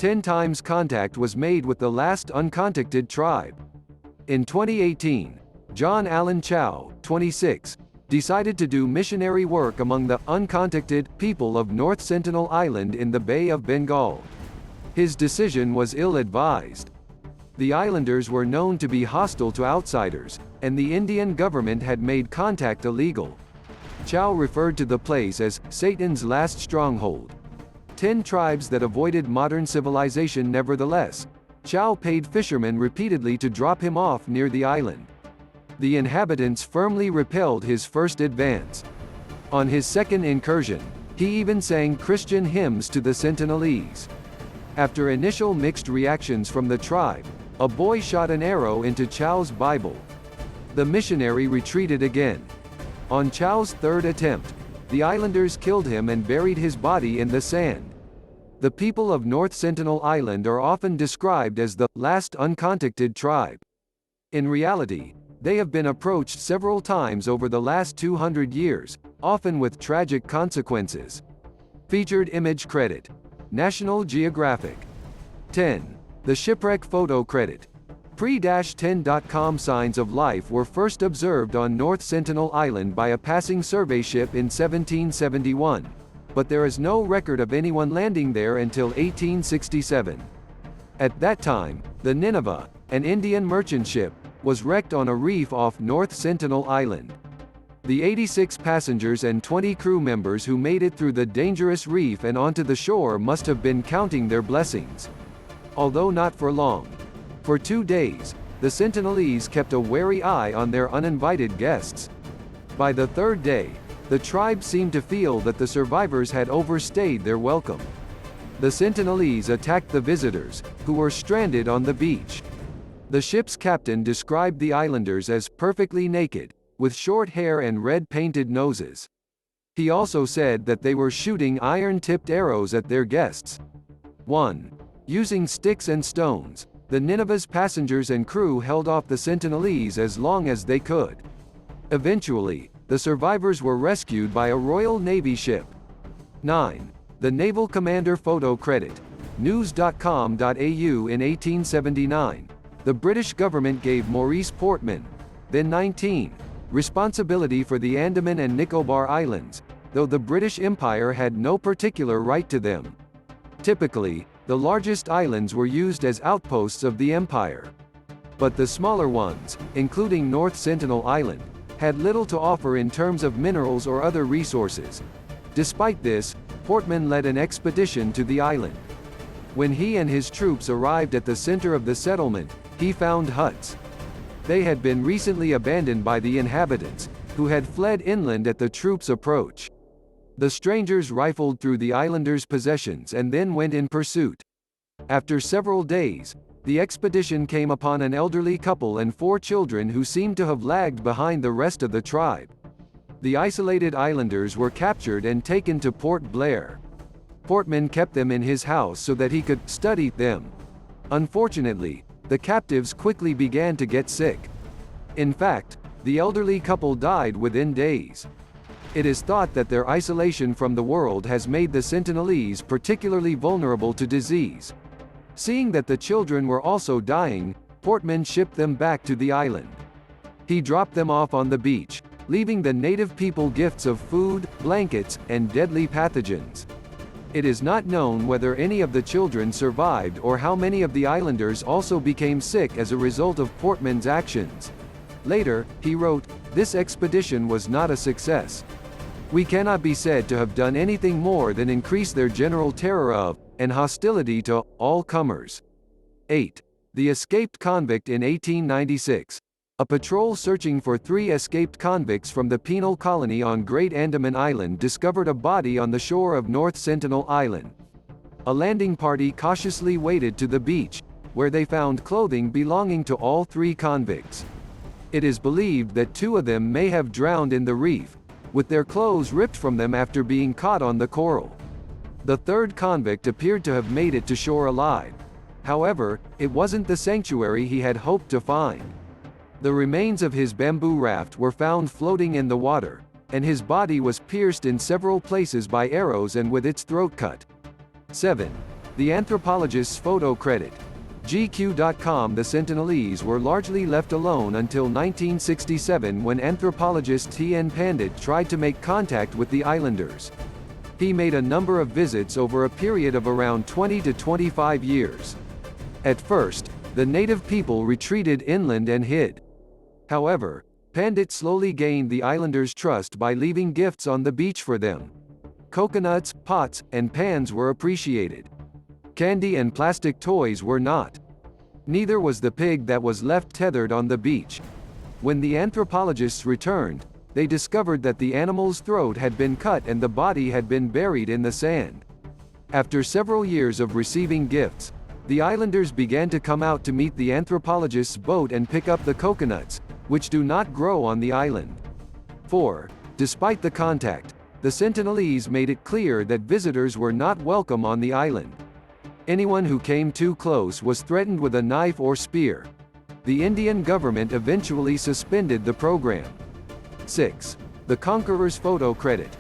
10 times contact was made with the last uncontacted tribe. In 2018, John Allen Chau, 26, decided to do missionary work among the uncontacted people of North Sentinel Island in the Bay of Bengal. His decision was ill-advised. The islanders were known to be hostile to outsiders, and the Indian government had made contact illegal. Chau referred to the place as Satan's last stronghold. 10 tribes that avoided modern civilization nevertheless. Chau paid fishermen repeatedly to drop him off near the island. The inhabitants firmly repelled his first advance. On his second incursion, he even sang Christian hymns to the Sentinelese. After initial mixed reactions from the tribe, a boy shot an arrow into Chau's Bible. The missionary retreated again. On Chau's third attempt, the islanders killed him and buried his body in the sand. The people of North Sentinel Island are often described as the last uncontacted tribe. In reality, they have been approached several times over the last 200 years, often with tragic consequences. Featured image credit: National Geographic. 10. The shipwreck photo credit. Pre-10.com signs of life were first observed on North Sentinel Island by a passing survey ship in 1771, but there is no record of anyone landing there until 1867. At that time, the Nineveh, an Indian merchant ship, was wrecked on a reef off North Sentinel Island. The 86 passengers and 20 crew members who made it through the dangerous reef and onto the shore must have been counting their blessings. Although not for long. For 2 days, the Sentinelese kept a wary eye on their uninvited guests. By the third day, the tribe seemed to feel that the survivors had overstayed their welcome. The Sentinelese attacked the visitors, who were stranded on the beach. The ship's captain described the islanders as perfectly naked, with short hair and red-painted noses. He also said that they were shooting iron-tipped arrows at their guests. 1. Using sticks and stones, the Nineveh's passengers and crew held off the Sentinelese as long as they could. Eventually, the survivors were rescued by a Royal Navy ship. 9. The naval commander photo credit. News.com.au. In 1879, the British government gave Maurice Portman, then 19, responsibility for the Andaman and Nicobar Islands, though the British Empire had no particular right to them. Typically, the largest islands were used as outposts of the empire. But the smaller ones, including North Sentinel Island, had little to offer in terms of minerals or other resources. Despite this, Portman led an expedition to the island. When he and his troops arrived at the center of the settlement, he found huts. They had been recently abandoned by the inhabitants, who had fled inland at the troops' approach. The strangers rifled through the islanders' possessions and then went in pursuit. After several days, the expedition came upon an elderly couple and 4 children who seemed to have lagged behind the rest of the tribe. The isolated islanders were captured and taken to Port Blair. Portman kept them in his house so that he could study them. Unfortunately, the captives quickly began to get sick. In fact, the elderly couple died within days. It is thought that their isolation from the world has made the Sentinelese particularly vulnerable to disease. Seeing that the children were also dying, Portman shipped them back to the island. He dropped them off on the beach, leaving the native people gifts of food, blankets, and deadly pathogens. It is not known whether any of the children survived or how many of the islanders also became sick as a result of Portman's actions. Later, he wrote, "This expedition was not a success. We cannot be said to have done anything more than increase their general terror of, and hostility to, all comers." 8. The escaped convict. In 1896, a patrol searching for 3 escaped convicts from the penal colony on Great Andaman Island discovered a body on the shore of North Sentinel Island. A landing party cautiously waded to the beach, where they found clothing belonging to all 3 convicts. It is believed that 2 of them may have drowned in the reef, with their clothes ripped from them after being caught on the coral. The 3rd convict appeared to have made it to shore alive. However, it wasn't the sanctuary he had hoped to find. The remains of his bamboo raft were found floating in the water, and his body was pierced in several places by arrows and with its throat cut. 7. The anthropologist's photo credit. GQ.com. The Sentinelese were largely left alone until 1967 when anthropologist T.N. Pandit tried to make contact with the islanders. He made a number of visits over a period of around 20 to 25 years. At first, the native people retreated inland and hid. However, Pandit slowly gained the islanders' trust by leaving gifts on the beach for them. Coconuts, pots, and pans were appreciated. Candy and plastic toys were not. Neither was the pig that was left tethered on the beach. When the anthropologists returned, they discovered that the animal's throat had been cut and the body had been buried in the sand. After several years of receiving gifts, the islanders began to come out to meet the anthropologist's boat and pick up the coconuts, which do not grow on the island. 4. Despite the contact, the Sentinelese made it clear that visitors were not welcome on the island. Anyone who came too close was threatened with a knife or spear. The Indian government eventually suspended the program. 6. The Conqueror's photo credit.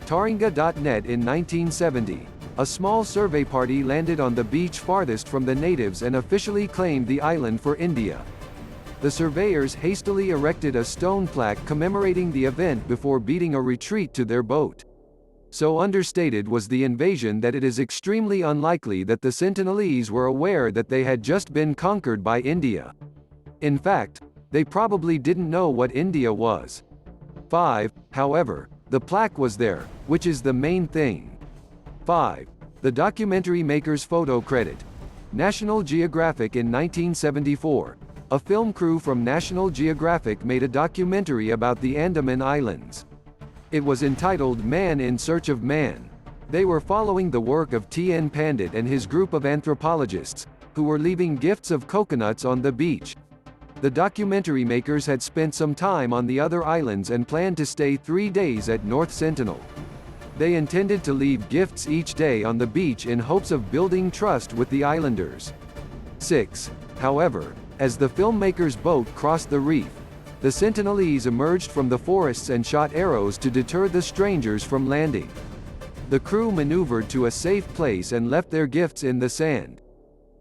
Taringa.net. In 1970, a small survey party landed on the beach farthest from the natives and officially claimed the island for India. The surveyors hastily erected a stone plaque commemorating the event before beating a retreat to their boat. So understated was the invasion that it is extremely unlikely that the Sentinelese were aware that they had just been conquered by India. In fact, they probably didn't know what India was. 5. However, the plaque was there, which is the main thing. 5. The documentary maker's photo credit. National Geographic. In 1974, a film crew from National Geographic made a documentary about the Andaman Islands. It was entitled Man in Search of Man. They were following the work of T.N. Pandit and his group of anthropologists, who were leaving gifts of coconuts on the beach. The documentary makers had spent some time on the other islands and planned to stay 3 days at North Sentinel. They intended to leave gifts each day on the beach in hopes of building trust with the islanders. 6. However, as the filmmakers' boat crossed the reef, the Sentinelese emerged from the forests and shot arrows to deter the strangers from landing. The crew maneuvered to a safe place and left their gifts in the sand.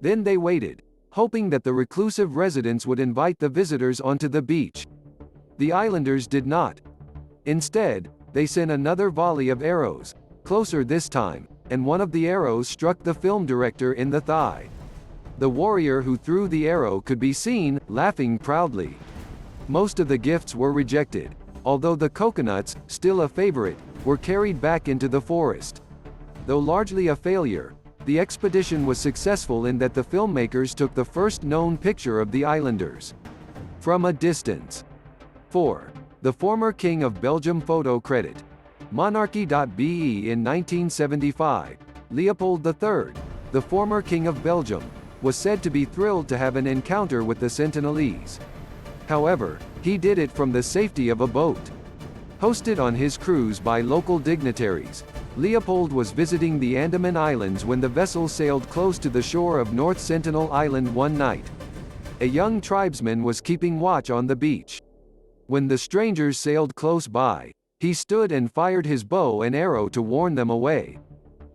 Then they waited, hoping that the reclusive residents would invite the visitors onto the beach. The islanders did not. Instead, they sent another volley of arrows, closer this time, and one of the arrows struck the film director in the thigh. The warrior who threw the arrow could be seen, laughing proudly. Most of the gifts were rejected, although the coconuts, still a favorite, were carried back into the forest. Though largely a failure, the expedition was successful in that the filmmakers took the first known picture of the islanders from a distance. 4. The former King of Belgium photo credit. Monarchy.be. In 1975, Leopold III, the former King of Belgium, was said to be thrilled to have an encounter with the Sentinelese. However, he did it from the safety of a boat. Hosted on his cruise by local dignitaries, Leopold was visiting the Andaman Islands when the vessel sailed close to the shore of North Sentinel Island one night. A young tribesman was keeping watch on the beach. When the strangers sailed close by, he stood and fired his bow and arrow to warn them away.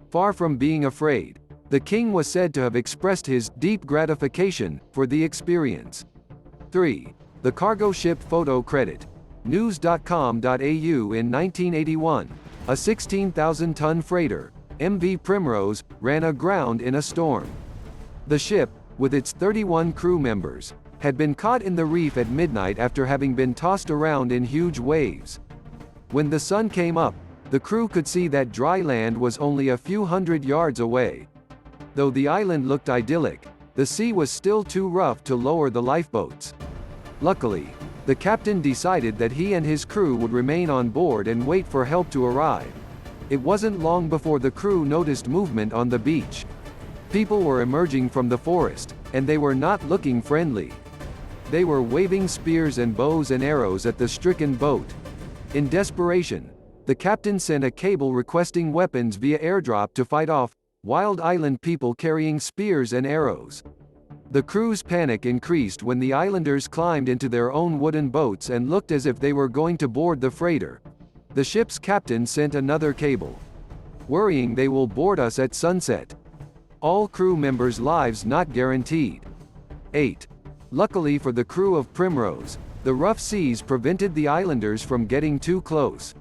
Far from being afraid, the king was said to have expressed his deep gratification for the experience. 3. The cargo ship photo credit. News.com.au. In 1981, a 16,000-ton freighter, MV Primrose, ran aground in a storm. The ship, with its 31 crew members, had been caught in the reef at midnight after having been tossed around in huge waves. When the sun came up, the crew could see that dry land was only a few hundred yards away. Though the island looked idyllic, the sea was still too rough to lower the lifeboats. Luckily, the captain decided that he and his crew would remain on board and wait for help to arrive. It wasn't long before the crew noticed movement on the beach. People were emerging from the forest, and they were not looking friendly. They were waving spears and bows and arrows at the stricken boat. In desperation, the captain sent a cable requesting weapons via airdrop to fight off wild island people carrying spears and arrows. The crew's panic increased when the islanders climbed into their own wooden boats and looked as if they were going to board the freighter. The ship's captain sent another cable. Worrying they will board us at sunset. All crew members' lives not guaranteed. 8. Luckily for the crew of Primrose, the rough seas prevented the islanders from getting too close.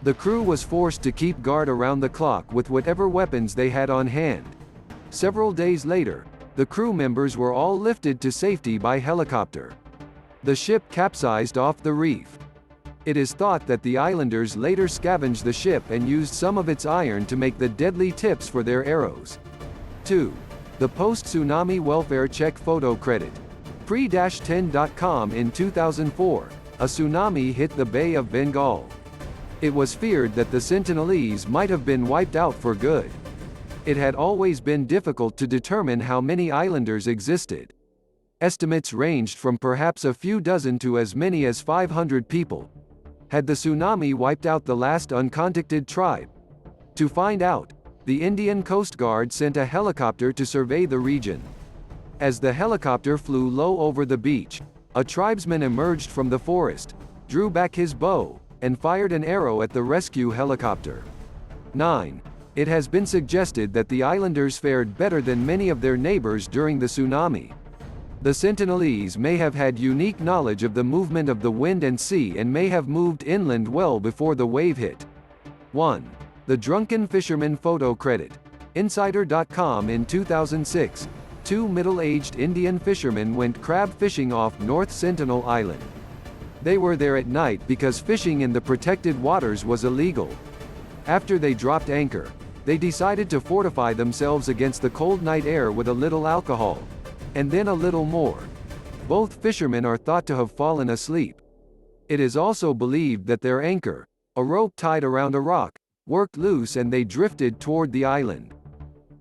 The crew was forced to keep guard around the clock with whatever weapons they had on hand. Several days later, the crew members were all lifted to safety by helicopter. The ship capsized off the reef. It is thought that the islanders later scavenged the ship and used some of its iron to make the deadly tips for their arrows. 2. The post-tsunami welfare check photo credit. Pre-10.com in 2004, a tsunami hit the Bay of Bengal. It was feared that the Sentinelese might have been wiped out for good. It had always been difficult to determine how many islanders existed. Estimates ranged from perhaps a few dozen to as many as 500 people. Had the tsunami wiped out the last uncontacted tribe? To find out, the Indian Coast Guard sent a helicopter to survey the region. As the helicopter flew low over the beach, a tribesman emerged from the forest, drew back his bow, and fired an arrow at the rescue helicopter. 9. It has been suggested that the islanders fared better than many of their neighbors during the tsunami. The Sentinelese may have had unique knowledge of the movement of the wind and sea and may have moved inland well before the wave hit. 1. The drunken fisherman photo credit. Insider.com in 2006. 2 middle-aged Indian fishermen went crab fishing off North Sentinel Island. They were there at night because fishing in the protected waters was illegal. After they dropped anchor, they decided to fortify themselves against the cold night air with a little alcohol. And then a little more. Both fishermen are thought to have fallen asleep. It is also believed that their anchor, a rope tied around a rock, worked loose and they drifted toward the island.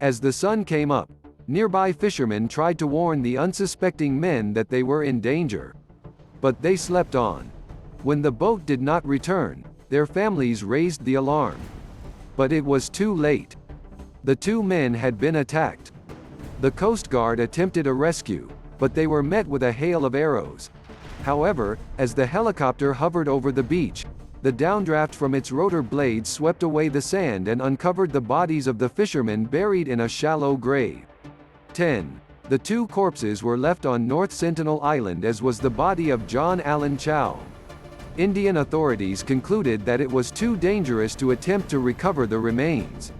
As the sun came up, nearby fishermen tried to warn the unsuspecting men that they were in danger. But they slept on. When the boat did not return, their families raised the alarm. But it was too late. The 2 men had been attacked. The Coast Guard attempted a rescue, but they were met with a hail of arrows. However, as the helicopter hovered over the beach, the downdraft from its rotor blades swept away the sand and uncovered the bodies of the fishermen buried in a shallow grave. 10. The 2 corpses were left on North Sentinel Island, as was the body of John Allen Chau. Indian authorities concluded that it was too dangerous to attempt to recover the remains.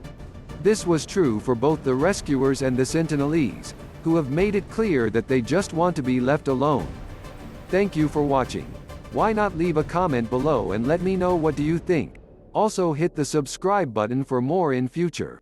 This was true for both the rescuers and the Sentinelese, who have made it clear that they just want to be left alone. Thank you for watching. Why not leave a comment below and let me know what do you think? Also hit the subscribe button for more in future.